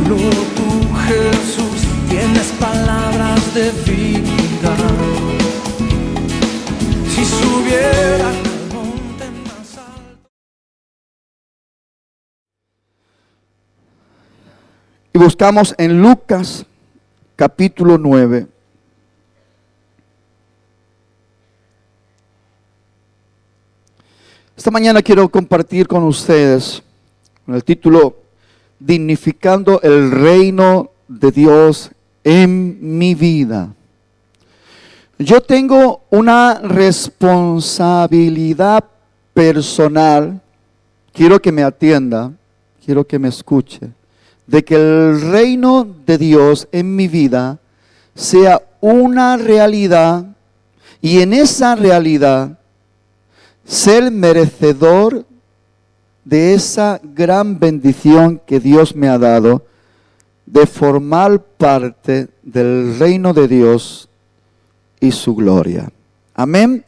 Solo tú, Jesús, tienes palabras de vida. Si subiera al monte más alto. Y buscamos en Lucas capítulo 9. Esta mañana quiero compartir con ustedes con el título Dignificando el reino de Dios en mi vida. Yo tengo una responsabilidad personal, quiero que me atienda, quiero que me escuche, de que el reino de Dios en mi vida sea una realidad y en esa realidad ser merecedor de esa gran bendición que Dios me ha dado de formar parte del reino de Dios y su gloria. Amén.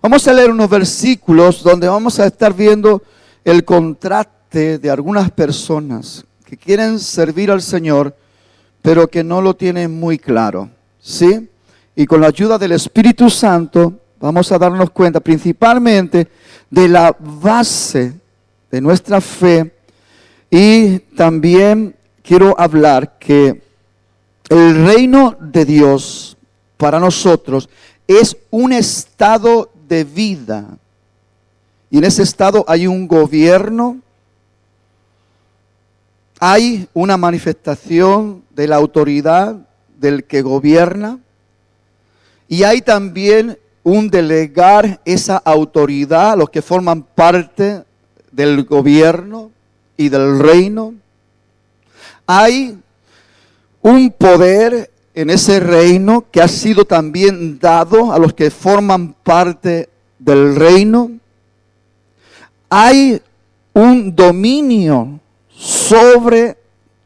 Vamos a leer unos versículos donde vamos a estar viendo el contraste de algunas personas que quieren servir al Señor, pero que no lo tienen muy claro, ¿sí? Y con la ayuda del Espíritu Santo vamos a darnos cuenta principalmente de la base de nuestra fe, y también quiero hablar que el reino de Dios para nosotros es un estado de vida. Y en ese estado hay un gobierno, hay una manifestación de la autoridad del que gobierna, y hay también un delegar esa autoridad a los que forman parte del gobierno y del reino. Hay un poder en ese reino que ha sido también dado a los que forman parte del reino. Hay un dominio sobre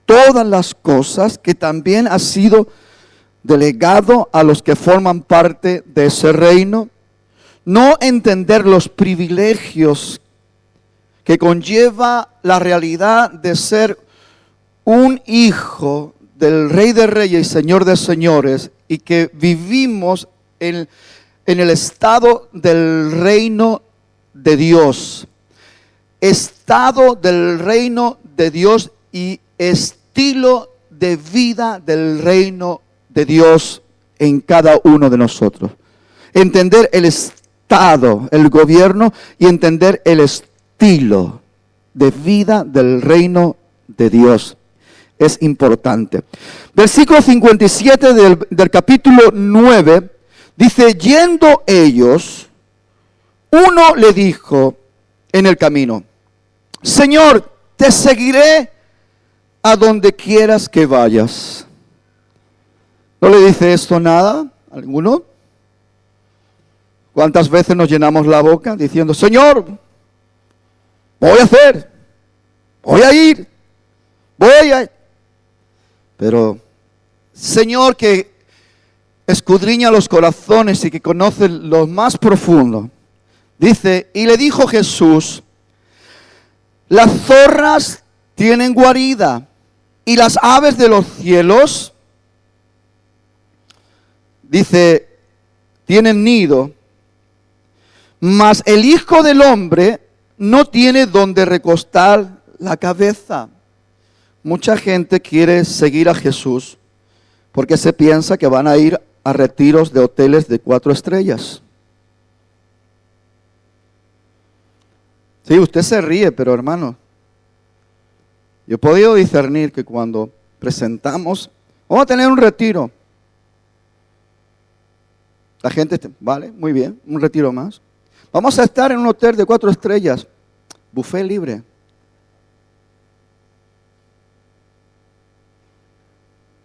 todas las cosas que también ha sido delegado a los que forman parte de ese reino. No entender los privilegios que conlleva la realidad de ser un hijo del Rey de Reyes y Señor de Señores, y que vivimos en el estado del reino de Dios. Estado del reino de Dios y estilo de vida del reino de Dios en cada uno de nosotros. Entender el estado, el gobierno, y entender el estilo de vida del reino de Dios es importante. Versículo 57 del capítulo 9 dice: yendo ellos, uno le dijo en el camino: Señor, te seguiré a donde quieras que vayas. ¿No le dice esto nada a alguno? ¿Cuántas veces nos llenamos la boca diciendo: Señor, voy a hacer, voy a ir, voy a... Pero Señor, que escudriña los corazones y que conoce lo más profundo, dice: y le dijo Jesús: las zorras tienen guarida y las aves de los cielos, dice, tienen nido, mas el Hijo del Hombre no tiene donde recostar la cabeza. Mucha gente quiere seguir a Jesús porque se piensa que van a ir a retiros de hoteles de 4 estrellas. Sí, usted se ríe, pero hermano, yo he podido discernir que cuando presentamos, vamos a tener un retiro, la gente, vale, muy bien, un retiro más. Vamos a estar en un hotel de 4 estrellas, buffet libre.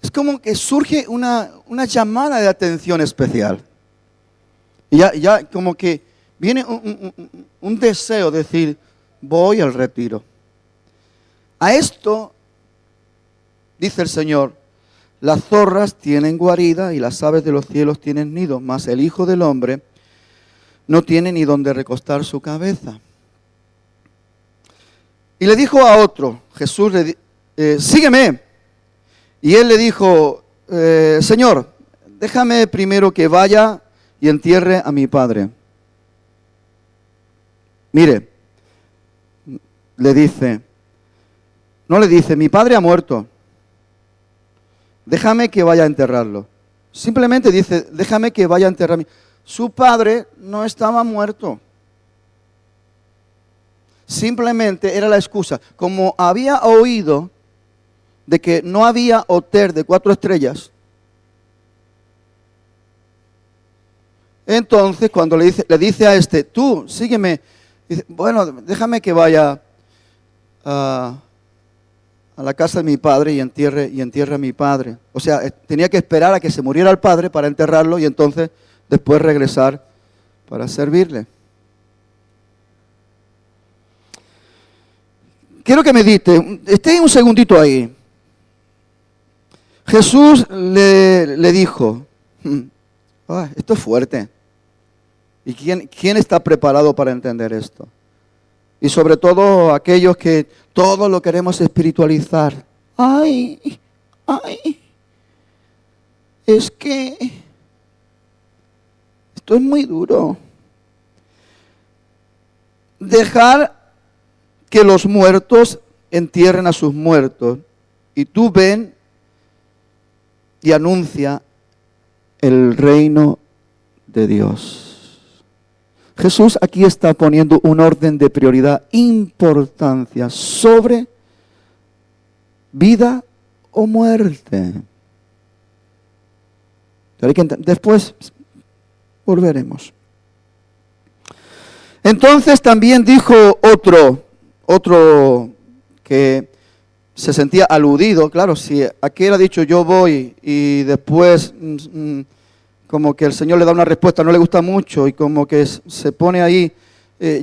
Es como que surge una llamada de atención especial. Y ya como que viene un deseo de decir: voy al retiro. A esto dice el Señor: las zorras tienen guarida y las aves de los cielos tienen nido, mas el Hijo del Hombre no tiene ni donde recostar su cabeza. Y le dijo a otro, Jesús, sígueme. Y él le dijo, Señor, déjame primero que vaya y entierre a mi padre. Mire, le dice, no le dice, mi padre ha muerto, déjame que vaya a enterrarlo. Simplemente dice, déjame que vaya a enterrar. Su padre no estaba muerto. Simplemente era la excusa. Como había oído de que no había hotel de 4 estrellas, entonces cuando le dice a este, tú, sígueme, dice, bueno, déjame que vaya a la casa de mi padre y entierre a mi padre. O sea, tenía que esperar a que se muriera el padre para enterrarlo y entonces después regresar para servirle. Quiero que medite, esté un segundito ahí. Jesús le dijo, esto es fuerte. ¿Y quién está preparado para entender esto? Y sobre todo aquellos que todo lo queremos espiritualizar. Ay, es que esto es muy duro. Dejar que los muertos entierren a sus muertos. Y tú ven y anuncia el reino de Dios. Jesús aquí está poniendo un orden de prioridad, importancia sobre vida o muerte. Después volveremos. Entonces también dijo otro que se sentía aludido. Claro, si aquel ha dicho yo voy y después como que el Señor le da una respuesta, no le gusta mucho y como que se pone ahí,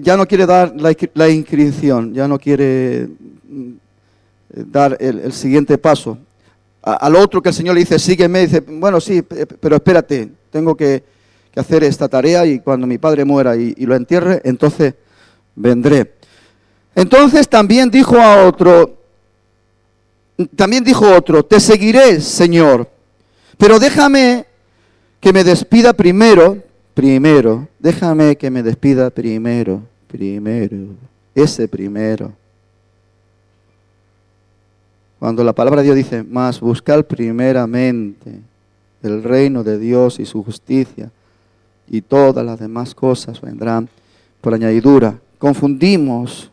ya no quiere dar la inscripción, ya no quiere dar el siguiente paso. Al otro que el Señor le dice, sígueme, dice, bueno, sí, pero espérate, tengo que hacer esta tarea y cuando mi padre muera y lo entierre, entonces vendré. Entonces también dijo otro, te seguiré, Señor, pero déjame que me despida primero, déjame que me despida primero, ese primero. Cuando la palabra de Dios dice, mas buscar primeramente el reino de Dios y su justicia, y todas las demás cosas vendrán por añadidura. Confundimos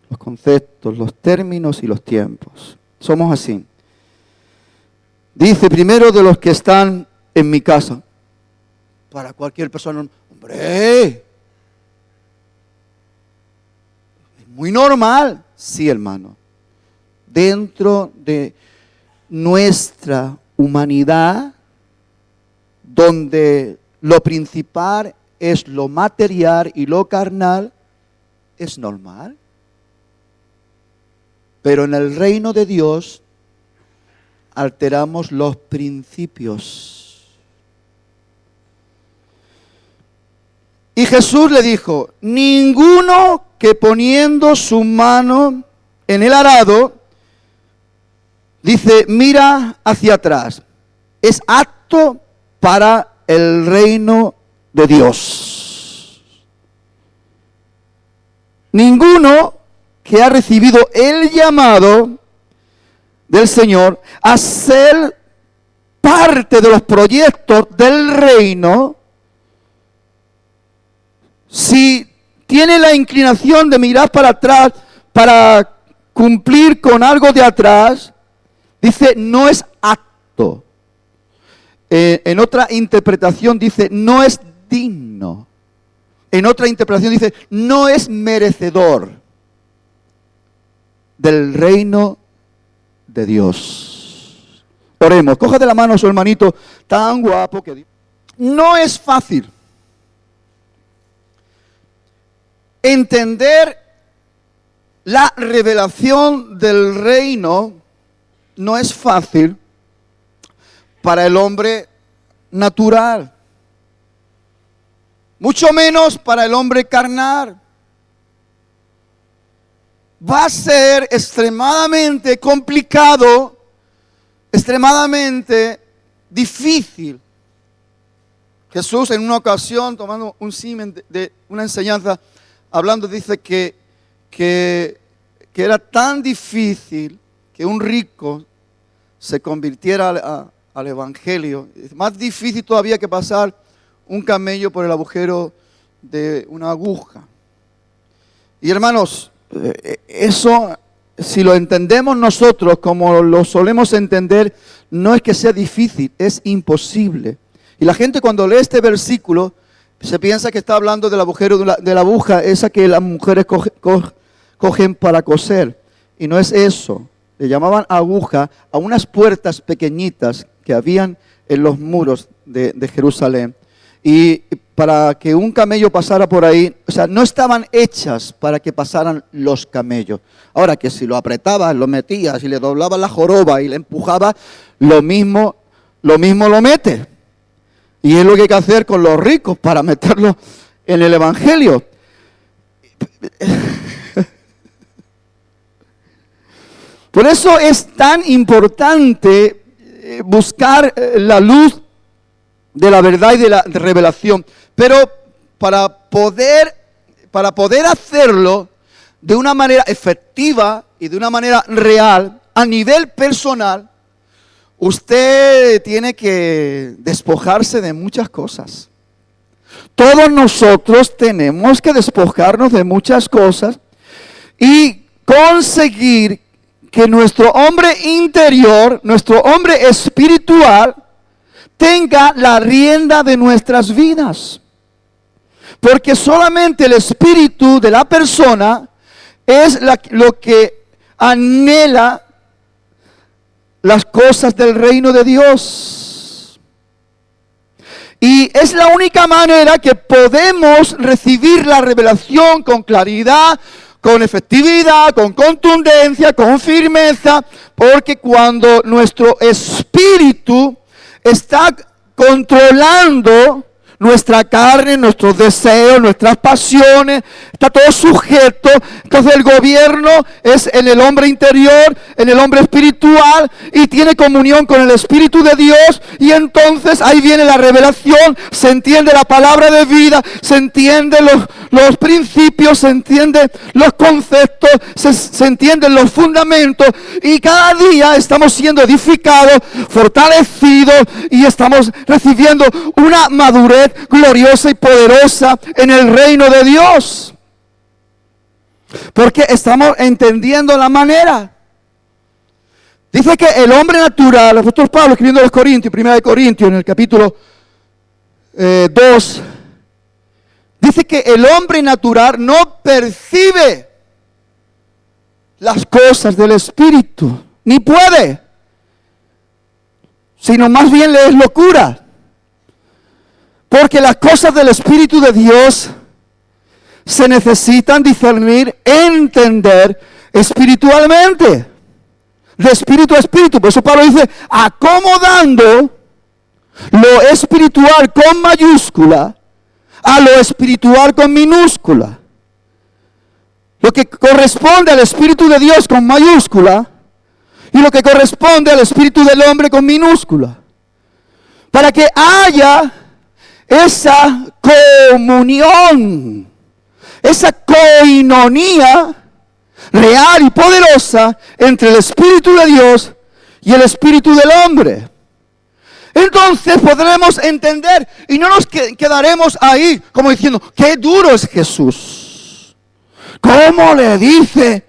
los conceptos, los términos y los tiempos. Somos así. Dice, primero de los que están en mi casa. Para cualquier persona, hombre, es muy normal. Sí, hermano. Dentro de nuestra humanidad, donde lo principal es lo material y lo carnal, es normal. Pero en el reino de Dios alteramos los principios. Y Jesús le dijo, ninguno que poniendo su mano en el arado, dice, mira hacia atrás, es apto para el reino de Dios. Ninguno que ha recibido el llamado del Señor a ser parte de los proyectos del reino, si tiene la inclinación de mirar para atrás para cumplir con algo de atrás, dice, no es apto. En otra interpretación dice, no es digno. En otra interpretación dice, no es merecedor del reino de Dios. Oremos, coja de la mano a su hermanito tan guapo que no es fácil entender la revelación del reino, no es fácil para el hombre natural, mucho menos para el hombre carnal. Va a ser extremadamente complicado extremadamente difícil. Jesús en una ocasión, tomando un símil de una enseñanza, hablando, dice que era tan difícil que un rico se convirtiera al Evangelio. Es más difícil todavía que pasar un camello por el agujero de una aguja. Y hermanos, eso, si lo entendemos nosotros como lo solemos entender, no es que sea difícil, es imposible. Y la gente cuando lee este versículo se piensa que está hablando del agujero de la aguja, esa que las mujeres cogen para coser. Y no es eso. Le llamaban aguja a unas puertas pequeñitas que habían en los muros de Jerusalén. Y para que un camello pasara por ahí, o sea, no estaban hechas para que pasaran los camellos. Ahora que si lo apretabas, lo metías y le doblabas la joroba y le empujabas, lo mismo lo mete. Y es lo que hay que hacer con los ricos para meterlos en el Evangelio. Por eso es tan importante buscar la luz de la verdad y de la revelación. Pero para poder hacerlo de una manera efectiva y de una manera real, a nivel personal, usted tiene que despojarse de muchas cosas. Todos nosotros tenemos que despojarnos de muchas cosas y conseguir que nuestro hombre interior, nuestro hombre espiritual, tenga la rienda de nuestras vidas. Porque solamente el espíritu de la persona es lo que anhela las cosas del reino de Dios. Y es la única manera que podemos recibir la revelación con claridad, con efectividad, con contundencia, con firmeza, porque cuando nuestro espíritu está controlando nuestra carne, nuestros deseos, nuestras pasiones, está todo sujeto. Entonces el gobierno es en el hombre interior, en el hombre espiritual, y tiene comunión con el Espíritu de Dios, y entonces ahí viene la revelación, se entiende la palabra de vida, se entienden los principios, se entienden los conceptos, se entienden los fundamentos, y cada día estamos siendo edificados, fortalecidos, y estamos recibiendo una madurez gloriosa y poderosa en el reino de Dios. Porque estamos entendiendo la manera. Dice que el hombre natural, el apóstol Pablo escribiendo a los Corintios, 1 Corintios, en el capítulo 2, dice que el hombre natural no percibe las cosas del Espíritu, ni puede, sino más bien le es locura. Porque las cosas del Espíritu de Dios se necesitan discernir, entender espiritualmente. De espíritu a espíritu. Por eso Pablo dice, acomodando lo espiritual con mayúscula a lo espiritual con minúscula. Lo que corresponde al Espíritu de Dios con mayúscula y lo que corresponde al Espíritu del hombre con minúscula. Para que haya esa comunión, esa coinonía real y poderosa entre el Espíritu de Dios y el Espíritu del hombre. Entonces podremos entender y no nos quedaremos ahí como diciendo, qué duro es Jesús. ¿Cómo le dice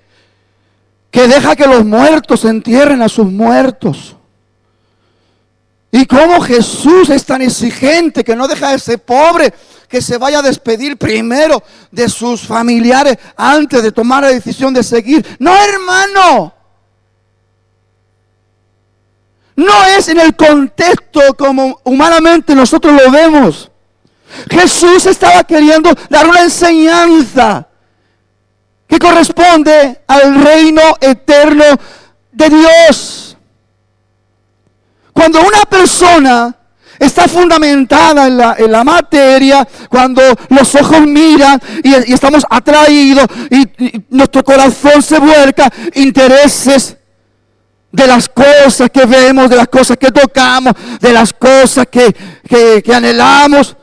que deja que los muertos entierren a sus muertos? Y cómo Jesús es tan exigente que no deja a ese pobre que se vaya a despedir primero de sus familiares antes de tomar la decisión de seguir. No, hermano. No es en el contexto como humanamente nosotros lo vemos. Jesús estaba queriendo dar una enseñanza que corresponde al reino eterno de Dios. Cuando una persona está fundamentada en la materia, cuando los ojos miran y estamos atraídos y nuestro corazón se vuelca, intereses de las cosas que vemos, de las cosas que tocamos, de las cosas que anhelamos,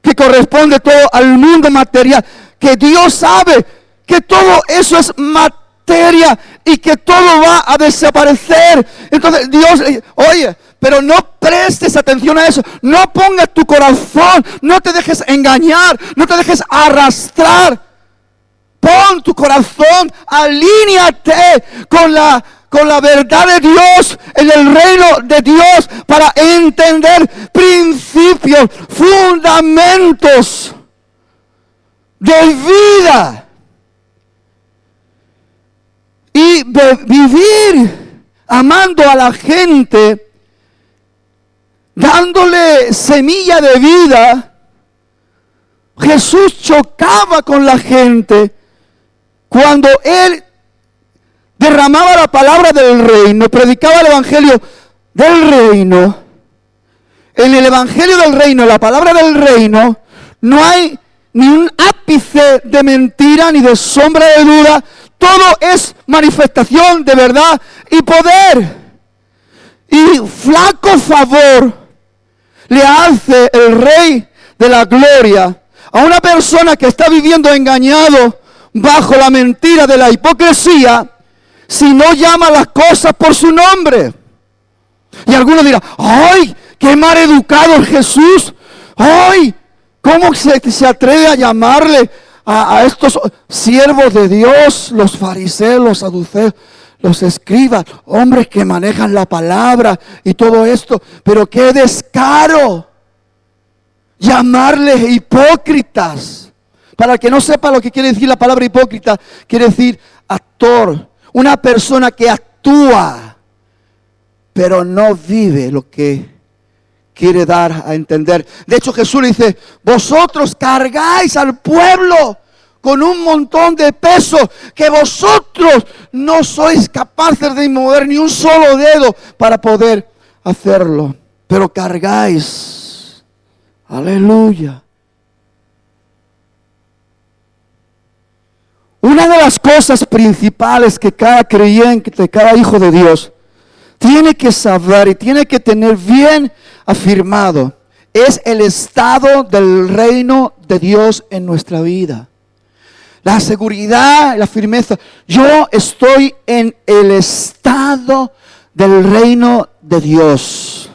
que corresponde todo al mundo material, que Dios sabe que todo eso es materia y que todo va a desaparecer. Entonces Dios, oye, pero no prestes atención a eso, no pongas tu corazón, no te dejes engañar, no te dejes arrastrar. Pon tu corazón, alíñate con la verdad de Dios, en el reino de Dios, para entender principios, fundamentos de vida. Y vivir amando a la gente, dándole semilla de vida. Jesús chocaba con la gente cuando Él derramaba la palabra del reino, predicaba el evangelio del reino. En el evangelio del reino, la palabra del reino, no hay ni un ápice de mentira ni de sombra de duda. Todo es manifestación de verdad y poder. Y flaco favor le hace el Rey de la Gloria a una persona que está viviendo engañado bajo la mentira de la hipocresía, si no llama las cosas por su nombre. Y algunos dirán, ¡ay, qué mal educado es Jesús! ¡Ay, cómo se atreve a llamarle a estos siervos de Dios, los fariseos, los saduceos, los escribas, hombres que manejan la palabra y todo esto! Pero qué descaro llamarles hipócritas. Para el que no sepa lo que quiere decir la palabra hipócrita, quiere decir actor. Una persona que actúa, pero no vive lo que quiere dar a entender. De hecho, Jesús le dice, vosotros cargáis al pueblo con un montón de peso que vosotros no sois capaces de mover ni un solo dedo para poder hacerlo. Pero cargáis. Aleluya. Una de las cosas principales que cada creyente, cada hijo de Dios tiene que saber y tiene que tener bien afirmado es el estado del reino de Dios en nuestra vida. La seguridad, la firmeza. Yo estoy en el estado del reino de Dios.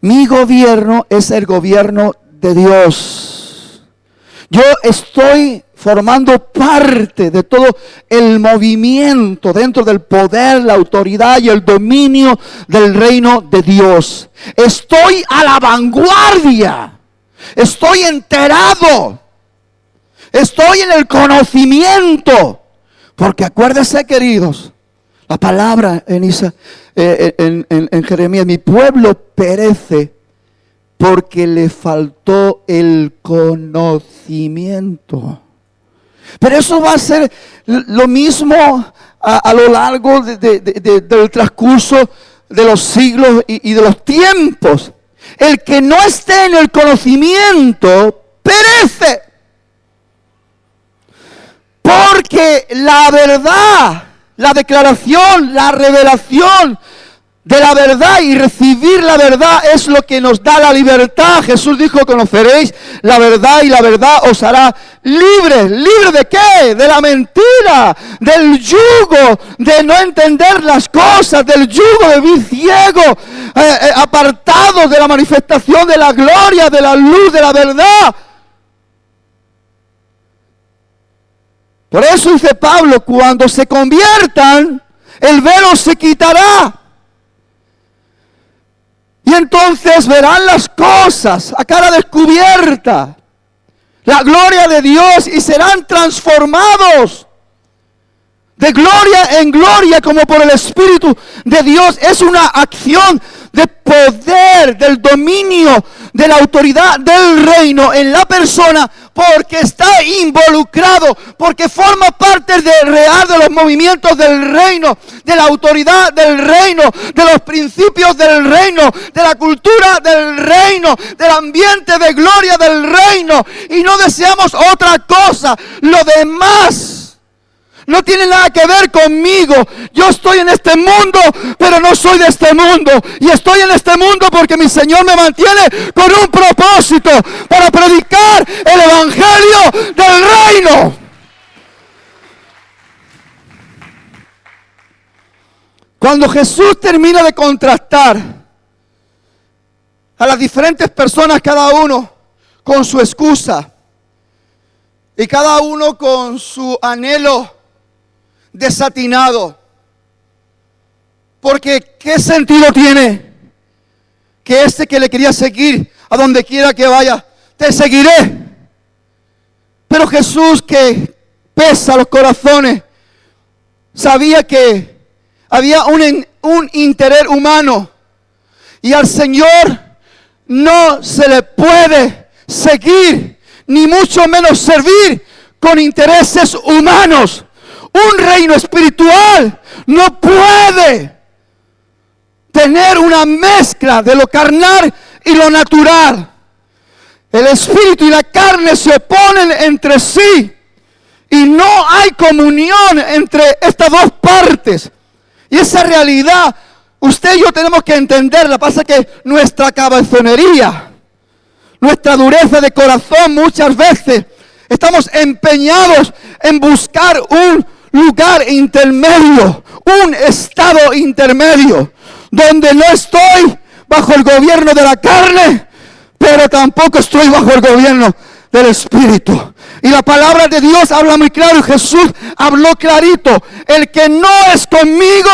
Mi gobierno es el gobierno de Dios. Yo estoy formando parte de todo el movimiento dentro del poder, la autoridad y el dominio del reino de Dios. Estoy a la vanguardia. Estoy enterado. Estoy en el conocimiento. Porque acuérdense, queridos, la palabra en Jeremías, mi pueblo perece porque le faltó el conocimiento. Pero eso va a ser lo mismo a lo largo del transcurso de los siglos y de los tiempos. El que no esté en el conocimiento perece. Porque la verdad, la declaración, la revelación de la verdad y recibir la verdad es lo que nos da la libertad. Jesús dijo, conoceréis la verdad y la verdad os hará libres. ¿Libre de qué? De la mentira, del yugo, de no entender las cosas, del yugo de vivir ciego, apartados de la manifestación de la gloria, de la luz, de la verdad. Por eso dice Pablo, cuando se conviertan, el velo se quitará. Y entonces verán las cosas a cara descubierta, la gloria de Dios, y serán transformados de gloria en gloria como por el Espíritu de Dios. Es una acción de poder, del dominio, de la autoridad del reino en la persona, porque está involucrado, porque forma parte del real de los movimientos del reino, de la autoridad del reino, de los principios del reino, de la cultura del reino, del ambiente de gloria del reino, y no deseamos otra cosa. Lo demás No tiene nada que ver conmigo. Yo estoy en este mundo, pero no soy de este mundo. Y estoy en este mundo porque mi Señor me mantiene con un propósito, para predicar el evangelio del reino. Cuando Jesús termina de contrastar a las diferentes personas, cada uno con su excusa y cada uno con su anhelo desatinado, porque ¿qué sentido tiene que este que le quería seguir a donde quiera que vaya, te seguiré? Pero Jesús, que pesa los corazones, sabía que había un interés humano, y al Señor no se le puede seguir, ni mucho menos servir con intereses humanos. Un reino espiritual no puede tener una mezcla de lo carnal y lo natural. El espíritu y la carne se oponen entre sí y no hay comunión entre estas dos partes. Y esa realidad usted y yo tenemos que entenderla. Pasa que nuestra cabezonería, nuestra dureza de corazón, muchas veces estamos empeñados en buscar un lugar intermedio, un estado intermedio, donde no estoy bajo el gobierno de la carne, pero tampoco estoy bajo el gobierno del Espíritu. Y la palabra de Dios habla muy claro, y Jesús habló clarito: el que no es conmigo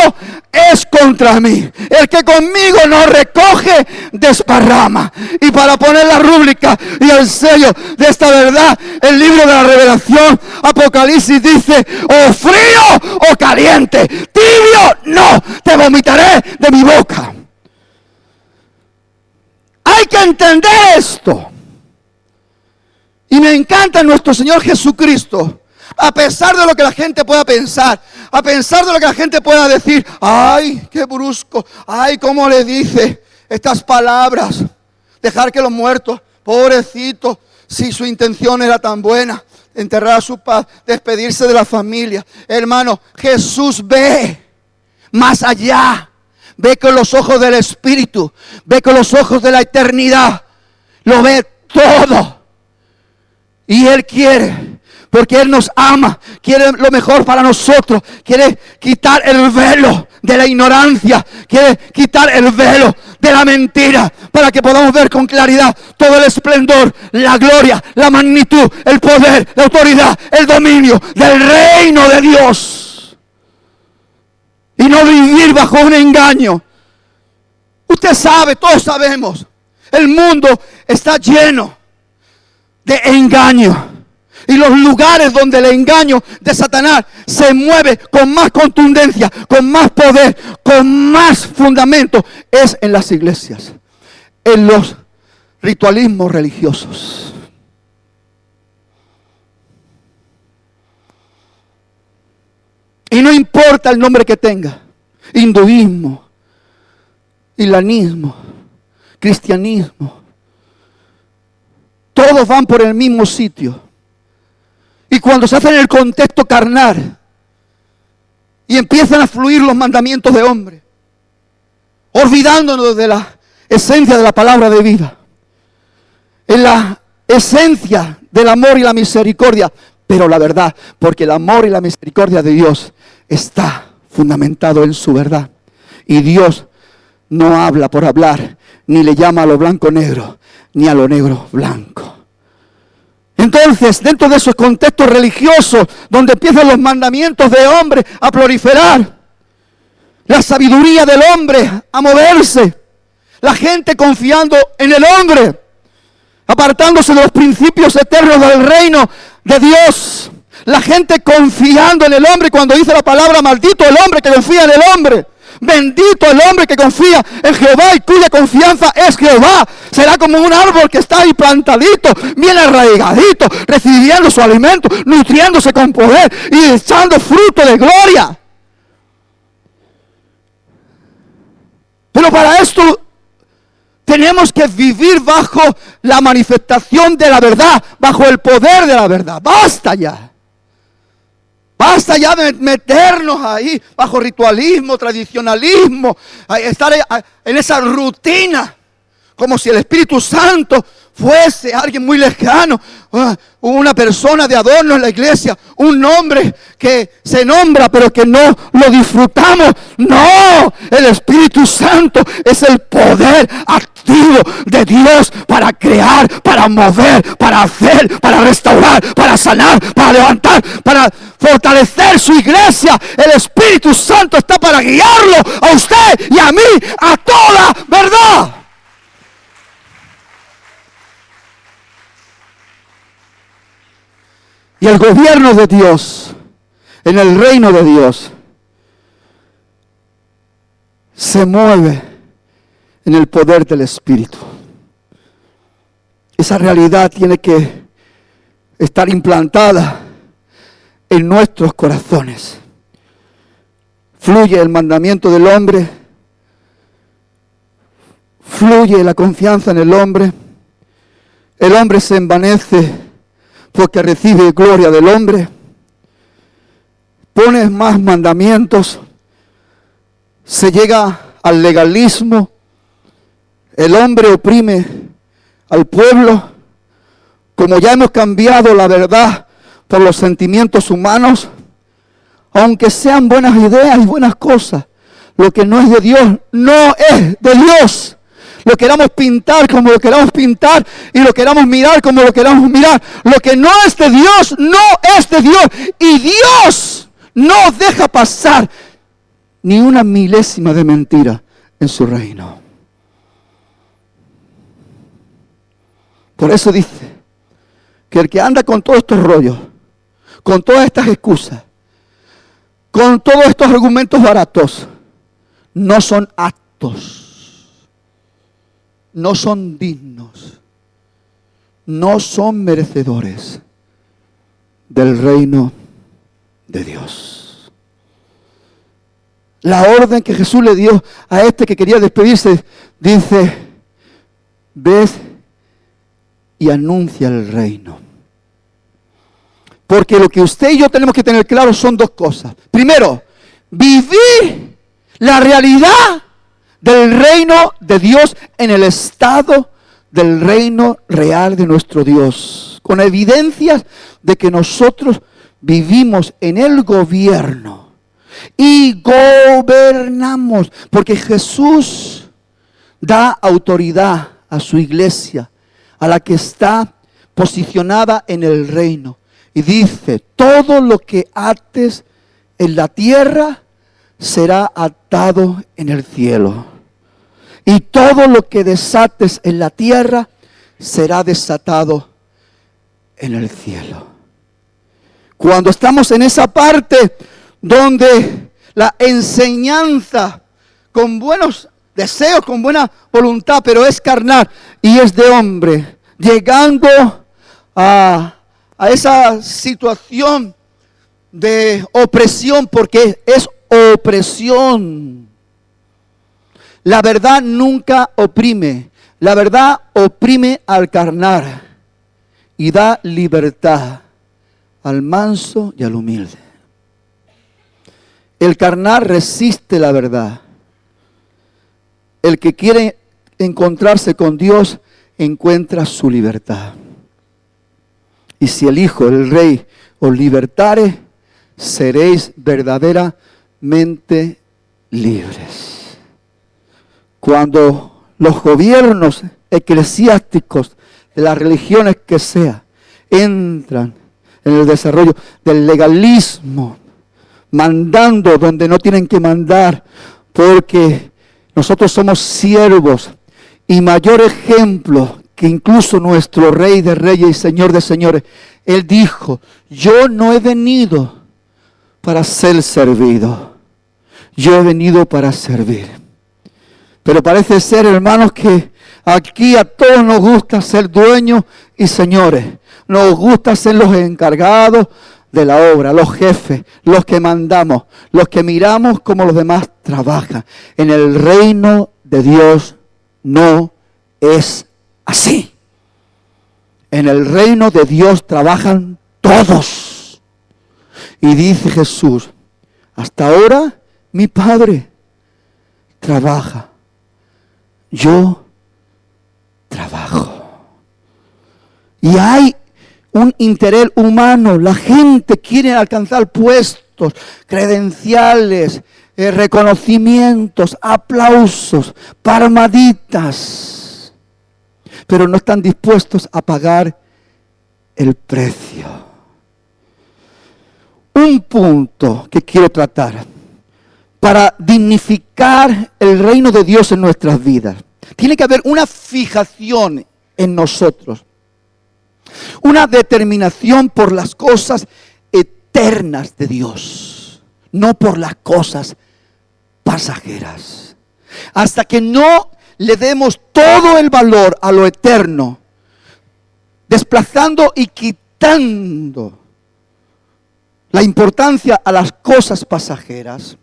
es contra mí. El que conmigo no recoge, desparrama. Y para poner la rúbrica y el sello de esta verdad, el libro de la Revelación, Apocalipsis, dice: o frío o caliente, tibio no, te vomitaré de mi boca. Hay que entender esto. Y me encanta nuestro Señor Jesucristo. A pesar de lo que la gente pueda pensar, a pesar de lo que la gente pueda decir: ay, qué brusco, ay, cómo le dice estas palabras, dejar que los muertos, pobrecito, si su intención era tan buena, enterrar a su padre, despedirse de la familia. Hermano, Jesús ve más allá, ve con los ojos del Espíritu, ve con los ojos de la eternidad, lo ve todo. Y Él quiere, porque Él nos ama, quiere lo mejor para nosotros, quiere quitar el velo de la ignorancia, quiere quitar el velo de la mentira, para que podamos ver con claridad todo el esplendor, la gloria, la magnitud, el poder, la autoridad, el dominio del reino de Dios. Y no vivir bajo un engaño. Usted sabe, todos sabemos, el mundo está lleno de engaño. Y los lugares donde el engaño de Satanás se mueve con más contundencia, con más poder, con más fundamento, es en las iglesias, en los ritualismos religiosos. Y no importa el nombre que tenga: hinduismo, islamismo, cristianismo, todos van por el mismo sitio. Y cuando se hace en el contexto carnal y empiezan a fluir los mandamientos de hombre, olvidándonos de la esencia de la palabra de vida, en la esencia del amor y la misericordia, pero la verdad, porque el amor y la misericordia de Dios está fundamentado en su verdad. Y Dios no habla por hablar, ni le llama a lo blanco negro, ni a lo negro blanco. Entonces, dentro de esos contextos religiosos, donde empiezan los mandamientos de hombre a proliferar, la sabiduría del hombre a moverse, la gente confiando en el hombre, apartándose de los principios eternos del reino de Dios, la gente confiando en el hombre, cuando dice la palabra: maldito el hombre que confía en el hombre. Bendito el hombre que confía en Jehová y cuya confianza es Jehová. Será como un árbol que está ahí plantadito, bien arraigadito, recibiendo su alimento, nutriéndose con poder y echando fruto de gloria. Pero para esto tenemos que vivir bajo la manifestación de la verdad, bajo el poder de la verdad. ¡Basta ya! Basta ya de meternos ahí bajo ritualismo, tradicionalismo, estar en esa rutina, como si el Espíritu Santo fuese alguien muy lejano, una persona de adorno en la iglesia, un nombre que se nombra pero que no lo disfrutamos. No, el Espíritu Santo es el poder activo de Dios para crear, para mover, para hacer, para restaurar, para sanar, para levantar, para fortalecer su iglesia. El Espíritu Santo está para guiarlo a usted y a mí a toda verdad. Y el gobierno de Dios, en el reino de Dios, se mueve en el poder del Espíritu. Esa realidad tiene que estar implantada en nuestros corazones. Fluye el mandamiento del hombre, fluye la confianza en el hombre se envanece porque recibe gloria del hombre. Pones más mandamientos, se llega al legalismo, el hombre oprime al pueblo. Como ya hemos cambiado la verdad por los sentimientos humanos, aunque sean buenas ideas y buenas cosas, lo que no es de Dios, no es de Dios. Lo queramos pintar como lo queramos pintar y lo queramos mirar como lo queramos mirar. Lo que no es de Dios, no es de Dios. Y Dios no deja pasar ni una milésima de mentira en su reino. Por eso dice que el que anda con todos estos rollos, con todas estas excusas, con todos estos argumentos baratos, no son aptos. No son dignos, no son merecedores del reino de Dios. La orden que Jesús le dio a este que quería despedirse, dice, ves y anuncia el reino. Porque lo que usted y yo tenemos que tener claro son dos cosas. Primero, vivir la realidad del reino de Dios en el estado del reino real de nuestro Dios, con evidencias de que nosotros vivimos en el gobierno y gobernamos, porque Jesús da autoridad a su iglesia, a la que está posicionada en el reino, y dice, todo lo que ates en la tierra será atado en el cielo. Y todo lo que desates en la tierra será desatado en el cielo. Cuando estamos en esa parte donde la enseñanza con buenos deseos, con buena voluntad, pero es carnal y es de hombre, llegando a esa situación de opresión, porque es opresión. La verdad nunca oprime. La verdad oprime al carnal y da libertad al manso y al humilde. El carnal resiste la verdad. El que quiere encontrarse con Dios encuentra su libertad. Y si el Hijo, el Rey, os libertare, seréis verdaderamente libres. Cuando los gobiernos eclesiásticos de las religiones que sea entran en el desarrollo del legalismo, mandando donde no tienen que mandar, porque nosotros somos siervos, y mayor ejemplo que incluso nuestro Rey de Reyes y Señor de Señores, Él dijo, yo no he venido para ser servido, yo he venido para servir. Pero parece ser, hermanos, que aquí a todos nos gusta ser dueños y señores. Nos gusta ser los encargados de la obra, los jefes, los que mandamos, los que miramos cómo los demás trabajan. En el reino de Dios no es así. En el reino de Dios trabajan todos. Y dice Jesús, hasta ahora mi Padre trabaja, yo trabajo. Y hay un interés humano, la gente quiere alcanzar puestos, credenciales, reconocimientos, aplausos, palmaditas, pero no están dispuestos a pagar el precio. Un punto que quiero tratar para dignificar el reino de Dios en nuestras vidas. Tiene que haber una fijación en nosotros, una determinación por las cosas eternas de Dios, no por las cosas pasajeras. Hasta que no le demos todo el valor a lo eterno, desplazando y quitando la importancia a las cosas pasajeras,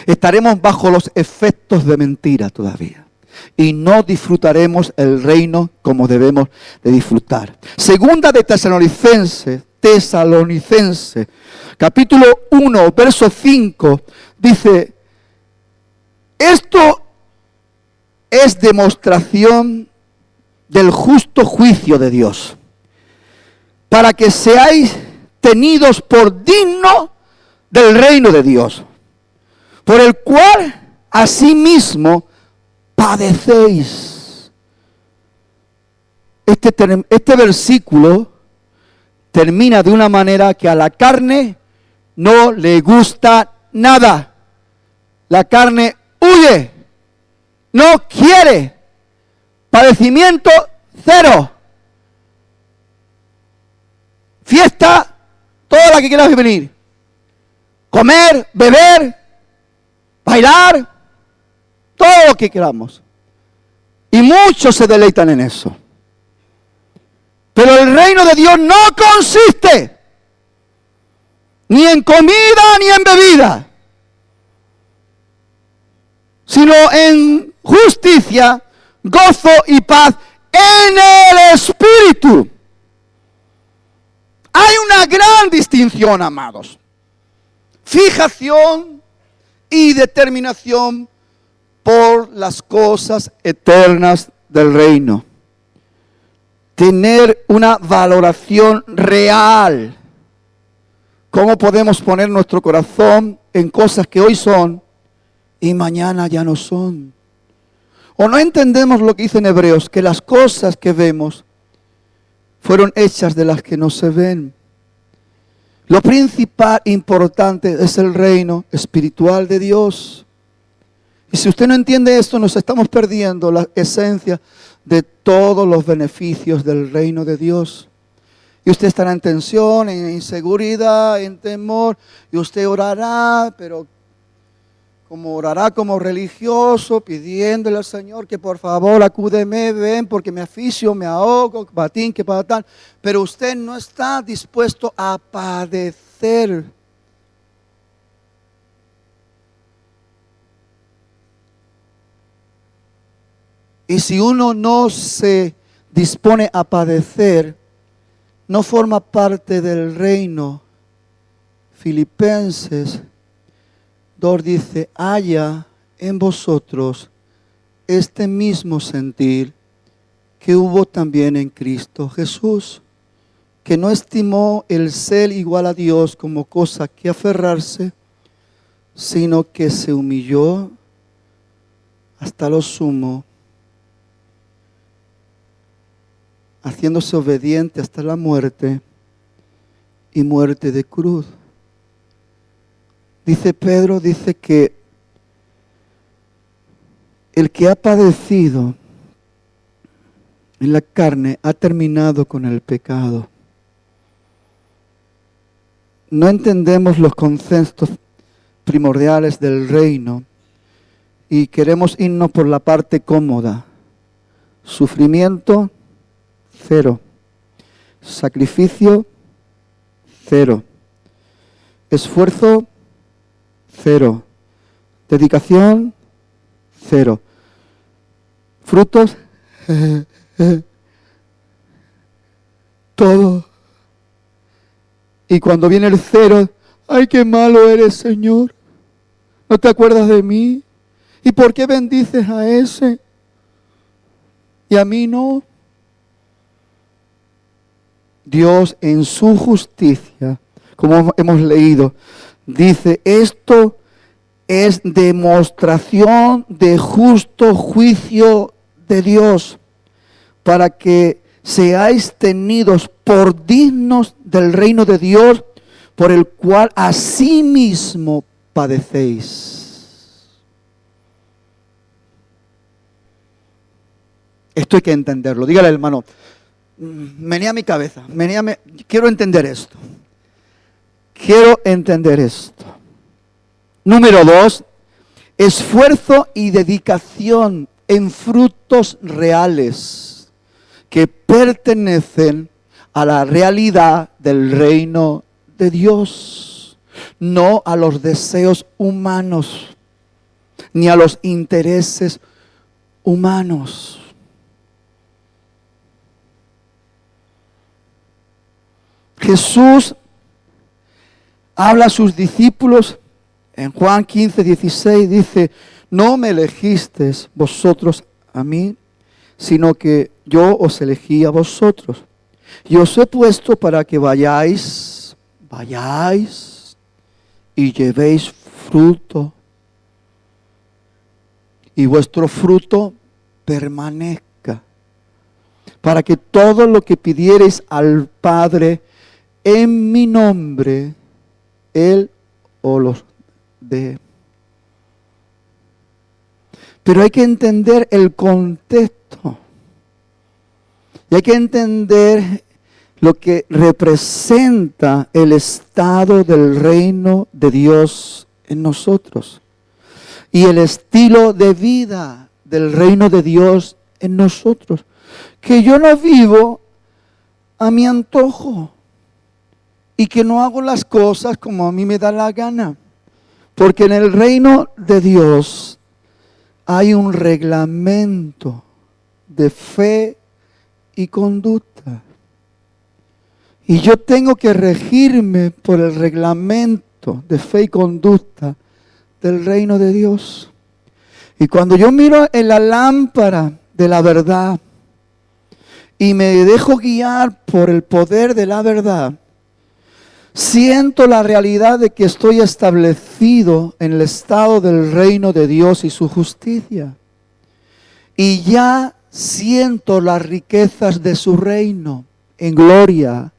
estaremos bajo los efectos de mentira todavía. Y no disfrutaremos el reino como debemos de disfrutar. Segunda de Tesalonicenses, capítulo 1, verso 5, dice, esto es demostración del justo juicio de Dios, para que seáis tenidos por dignos del reino de Dios, por el cual asimismo padecéis. Este versículo termina de una manera que a la carne no le gusta nada. La carne huye, no quiere, padecimiento cero, fiesta toda la que quieras venir, comer, beber, bailar, todo lo que queramos. Y muchos se deleitan en eso. Pero el reino de Dios no consiste ni en comida ni en bebida, sino en justicia, gozo y paz en el Espíritu. Hay una gran distinción, amados. Fijación y determinación por las cosas eternas del reino. Tener una valoración real. ¿Cómo podemos poner nuestro corazón en cosas que hoy son y mañana ya no son? O no entendemos lo que dice en Hebreos, que las cosas que vemos fueron hechas de las que no se ven. Lo principal, importante, es el reino espiritual de Dios. Y si usted no entiende esto, nos estamos perdiendo la esencia de todos los beneficios del reino de Dios. Y usted estará en tensión, en inseguridad, en temor, y usted orará, pero orará como religioso, pidiéndole al Señor que por favor acúdeme, ven, porque me asfixio, me ahogo, batín, que patán. Pero usted no está dispuesto a padecer. Y si uno no se dispone a padecer, no forma parte del reino. Filipenses 2 dice, haya en vosotros este mismo sentir que hubo también en Cristo Jesús, que no estimó el ser igual a Dios como cosa que aferrarse, sino que se humilló hasta lo sumo, haciéndose obediente hasta la muerte y muerte de cruz. Dice Pedro, dice que el que ha padecido en la carne ha terminado con el pecado. No entendemos los conceptos primordiales del reino y queremos irnos por la parte cómoda. Sufrimiento, cero. Sacrificio, cero. Esfuerzo, cero. Dedicación, cero. Frutos, todo Y cuando viene el 0, ay, qué malo eres, Señor. ¿No te acuerdas de mí? ¿Y por qué bendices a ese y a mí no? Dios en su justicia, como hemos leído, dice, esto es demostración de justo juicio de Dios, para que seáis tenidos por dignos del reino de Dios, por el cual asimismo padecéis. Esto hay que entenderlo. Dígale al hermano, menea mi cabeza, quiero entender esto. Quiero entender esto. Número 2, esfuerzo y dedicación en frutos reales que pertenecen a la realidad del reino de Dios, no a los deseos humanos, ni a los intereses humanos. Jesús habla a sus discípulos en Juan 15, 16, dice, no me elegisteis vosotros a mí, sino que yo os elegí a vosotros. Y os he puesto para que vayáis y llevéis fruto, y vuestro fruto permanezca, para que todo lo que pidiereis al Padre en mi nombre, Él os los dé. Pero hay que entender el contexto. Y hay que entender lo que representa el estado del reino de Dios en nosotros. Y el estilo de vida del reino de Dios en nosotros. Que yo no vivo a mi antojo. Y que no hago las cosas como a mí me da la gana. Porque en el reino de Dios hay un reglamento de fe y conducta. Y yo tengo que regirme por el reglamento de fe y conducta del reino de Dios. Y cuando yo miro en la lámpara de la verdad y me dejo guiar por el poder de la verdad, siento la realidad de que estoy establecido en el estado del reino de Dios y su justicia. Y ya siento las riquezas de su reino en gloria.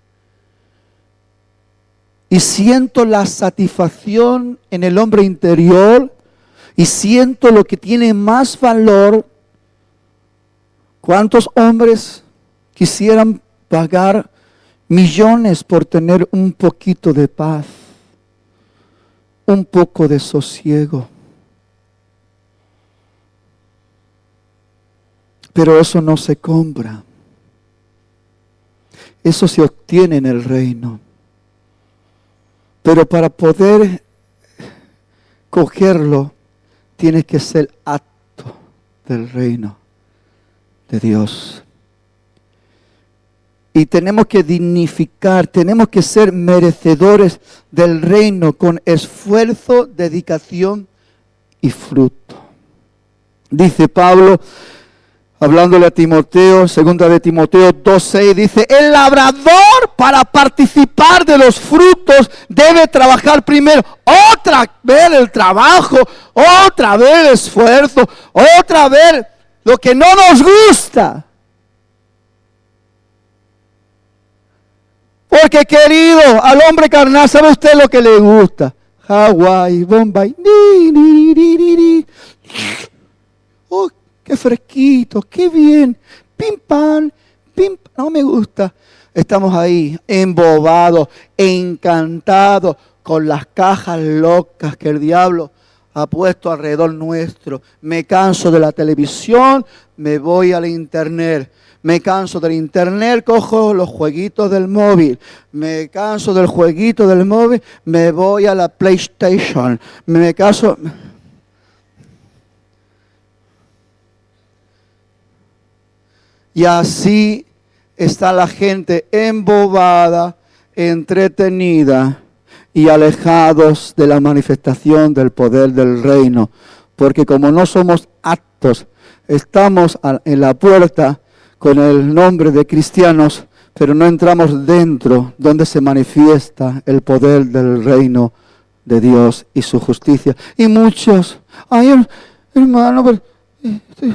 Y siento la satisfacción en el hombre interior. Y siento lo que tiene más valor. ¿Cuántos hombres quisieran pagar millones por tener un poquito de paz, un poco de sosiego? Pero eso no se compra. Eso se obtiene en el reino. Pero para poder cogerlo, tienes que ser apto del reino de Dios. Y tenemos que dignificar, tenemos que ser merecedores del reino con esfuerzo, dedicación y fruto. Dice Pablo, hablándole a Timoteo, segunda de Timoteo 2:6, dice, el labrador para participar de los frutos debe trabajar primero. Otra vez el trabajo, otra vez el esfuerzo, otra vez lo que no nos gusta. Porque querido, al hombre carnal, ¿sabe usted lo que le gusta? Hawái, Bombay, oh, qué fresquito, qué bien, pim pam, no me gusta. Estamos ahí, embobados, encantados con las cajas locas que el diablo ha puesto alrededor nuestro. Me canso de la televisión, me voy al internet. Me canso del internet, cojo los jueguitos del móvil. Me canso del jueguito del móvil, me voy a la PlayStation. Me canso. Y así está la gente embobada entretenida y alejados de la manifestación del poder del reino. Porque como no somos aptos, estamos en la puerta con el nombre de cristianos, pero no entramos dentro donde se manifiesta el poder del reino de Dios y su justicia. Y muchos, ay hermano, pero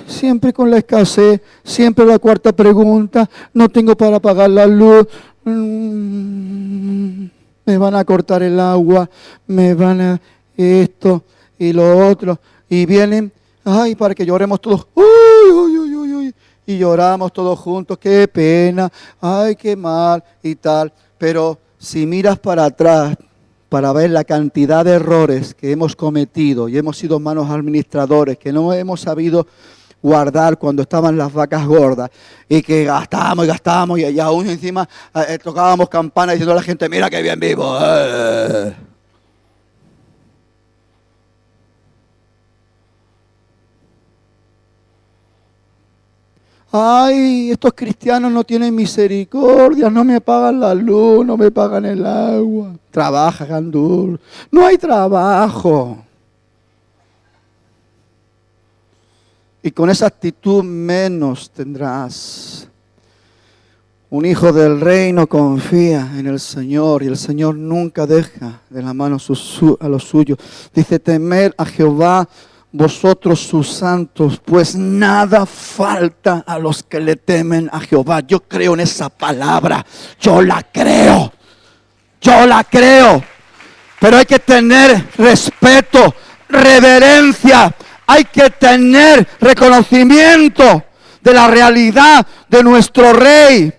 siempre con la escasez, siempre la cuarta pregunta, no tengo para pagar la luz, me van a cortar el agua, me van a esto y lo otro, y vienen, ay, para que lloremos todos, uy, uy, uy, uy, uy, y lloramos todos juntos, qué pena, ay, qué mal y tal. Pero si miras para atrás, para ver la cantidad de errores que hemos cometido y hemos sido malos administradores, que no hemos sabido guardar cuando estaban las vacas gordas y que gastamos y aún encima tocábamos campana diciendo a la gente, mira qué bien vivo. Ay, estos cristianos no tienen misericordia, no me pagan la luz, no me pagan el agua. Trabajan duro. No hay trabajo. Y con esa actitud menos tendrás. Un hijo del reino confía en el Señor y el Señor nunca deja de la mano a los suyos. Dice, temed a Jehová vosotros sus santos, pues nada falta a los que le temen a Jehová. Yo creo en esa palabra, yo la creo, pero hay que tener respeto, reverencia, hay que tener reconocimiento de la realidad de nuestro Rey.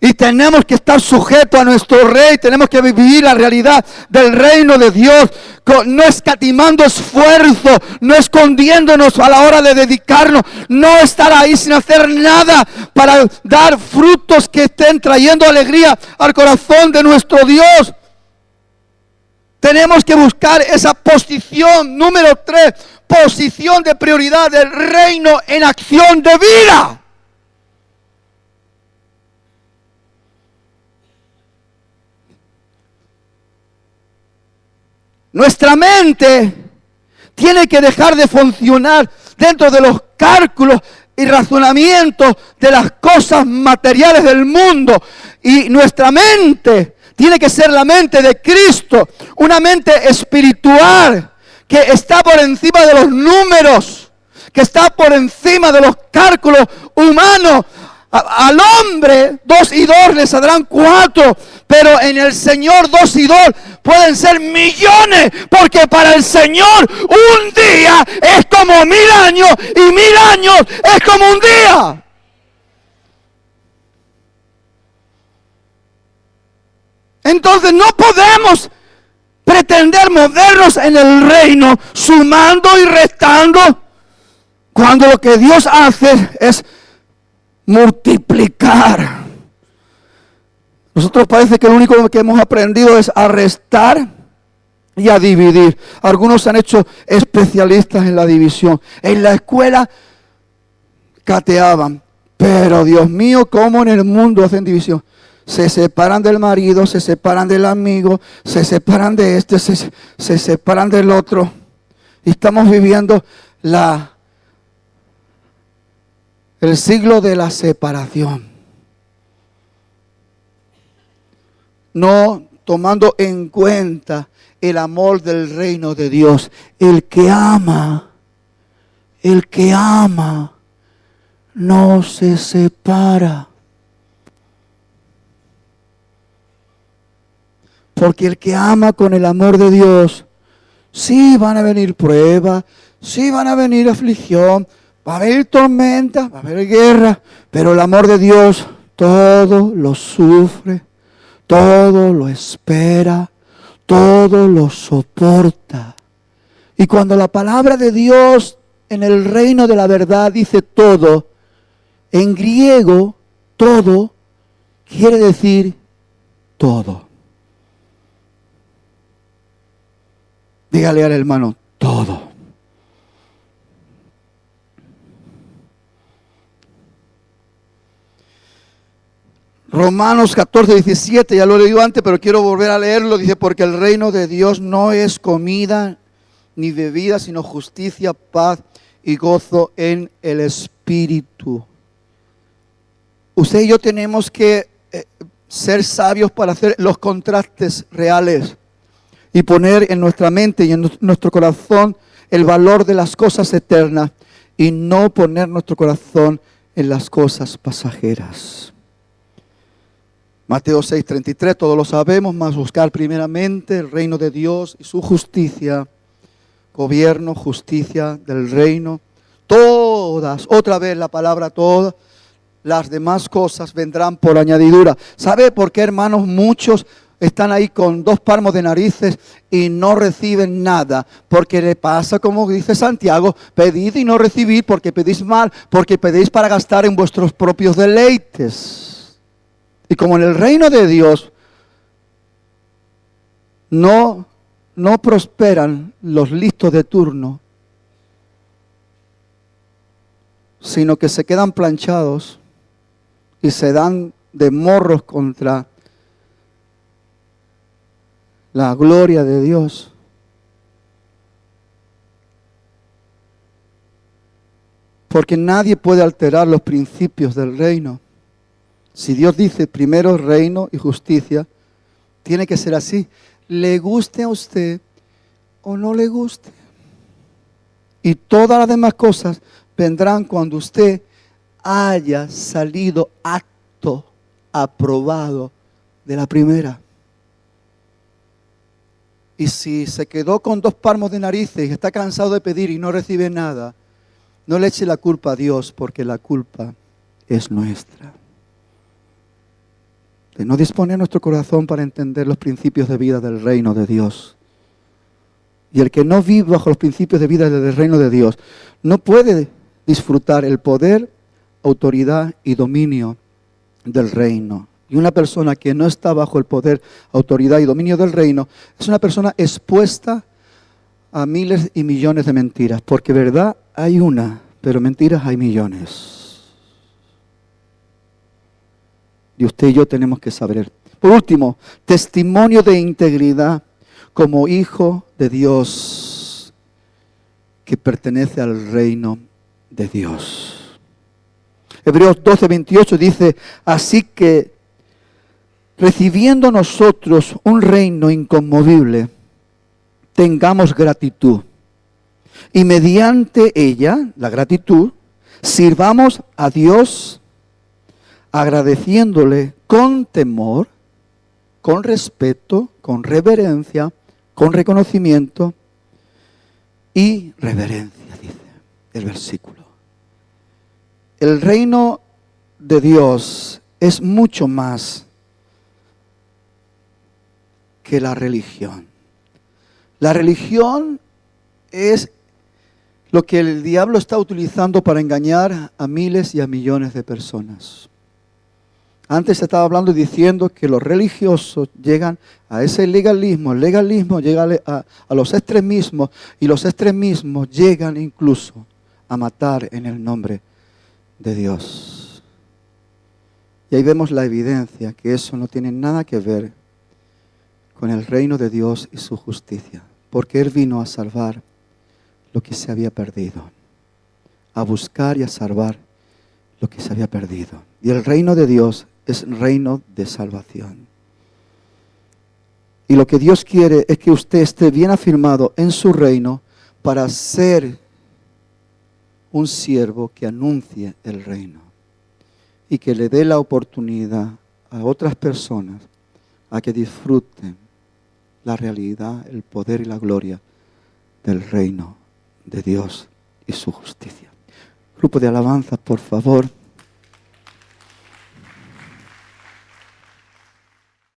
Y tenemos que estar sujetos a nuestro Rey, tenemos que vivir la realidad del reino de Dios, no escatimando esfuerzo, no escondiéndonos a la hora de dedicarnos, no estar ahí sin hacer nada para dar frutos que estén trayendo alegría al corazón de nuestro Dios. Tenemos que buscar esa posición, número 3, posición de prioridad del reino en acción de vida. Nuestra mente tiene que dejar de funcionar dentro de los cálculos y razonamientos de las cosas materiales del mundo. Y nuestra mente tiene que ser la mente de Cristo, una mente espiritual que está por encima de los números, que está por encima de los cálculos humanos. Al hombre 2 y 2 le saldrán 4, pero en el Señor 2 y 2 pueden ser millones, porque para el Señor un día es como 1000 años y 1000 años es como un día. Entonces no podemos pretender movernos en el reino sumando y restando, cuando lo que Dios hace es multiplicar. Nosotros parece que lo único que hemos aprendido es a restar y a dividir. Algunos se han hecho especialistas en la división. En la escuela cateaban, pero Dios mío, ¿cómo en el mundo hacen división? Se separan del marido, se separan del amigo, se separan de este, se separan del otro. Y estamos viviendo el siglo de la separación. No tomando en cuenta el amor del reino de Dios. El que ama no se separa. Porque el que ama con el amor de Dios, sí van a venir pruebas, sí van a venir aflicción, va a haber tormenta, va a haber guerra, pero el amor de Dios todo lo sufre, todo lo espera, todo lo soporta. Y cuando la palabra de Dios en el reino de la verdad dice todo, en griego todo quiere decir todo. Dígale al hermano, todo. Romanos 14, 17, ya lo he leído antes, pero quiero volver a leerlo. Dice, porque el reino de Dios no es comida ni bebida, sino justicia, paz y gozo en el Espíritu. Usted y yo tenemos que ser sabios para hacer los contrastes reales y poner en nuestra mente y en nuestro corazón el valor de las cosas eternas y no poner nuestro corazón en las cosas pasajeras. Mateo 6:33, todos lo sabemos, mas buscar primeramente el reino de Dios y su justicia, gobierno, justicia del reino. Todas, otra vez la palabra todas, las demás cosas vendrán por añadidura. ¿Sabe por qué, hermanos? Muchos están ahí con 2 palmos de narices y no reciben nada. Porque le pasa como dice Santiago, pedid y no recibid porque pedís mal, porque pedís para gastar en vuestros propios deleites. Y como en el reino de Dios no prosperan los listos de turno, sino que se quedan planchados y se dan de morros contra la gloria de Dios. Porque nadie puede alterar los principios del reino. Si Dios dice primero reino y justicia, tiene que ser así. Le guste a usted o no le guste. Y todas las demás cosas vendrán cuando usted haya salido apto, aprobado de la primera. Y si se quedó con 2 palmos de narices y está cansado de pedir y no recibe nada, no le eche la culpa a Dios, porque la culpa es nuestra. De no disponer nuestro corazón para entender los principios de vida del reino de Dios. Y el que no vive bajo los principios de vida del reino de Dios no puede disfrutar el poder, autoridad y dominio del reino. Y una persona que no está bajo el poder, autoridad y dominio del reino es una persona expuesta a miles y millones de mentiras. Porque verdad hay una, pero mentiras hay millones. Y usted y yo tenemos que saber. Por último, testimonio de integridad como hijo de Dios que pertenece al reino de Dios. Hebreos 12:28 dice, así que recibiendo nosotros un reino inconmovible, tengamos gratitud. Y mediante ella, la gratitud, sirvamos a Dios agradeciéndole con temor, con respeto, con reverencia, con reconocimiento y reverencia, dice el versículo. El reino de Dios es mucho más que la religión. La religión es lo que el diablo está utilizando para engañar a miles y a millones de personas. Antes se estaba hablando y diciendo que los religiosos llegan a ese legalismo, el legalismo llega a los extremismos y los extremismos llegan incluso a matar en el nombre de Dios. Y ahí vemos la evidencia que eso no tiene nada que ver con el reino de Dios y su justicia, porque Él vino a salvar lo que se había perdido, a buscar y a salvar lo que se había perdido. Y el reino de Dios es reino de salvación. Y lo que Dios quiere es que usted esté bien afirmado en su reino para ser un siervo que anuncie el reino y que le dé la oportunidad a otras personas a que disfruten la realidad, el poder y la gloria del reino de Dios y su justicia. Grupo de alabanza, por favor.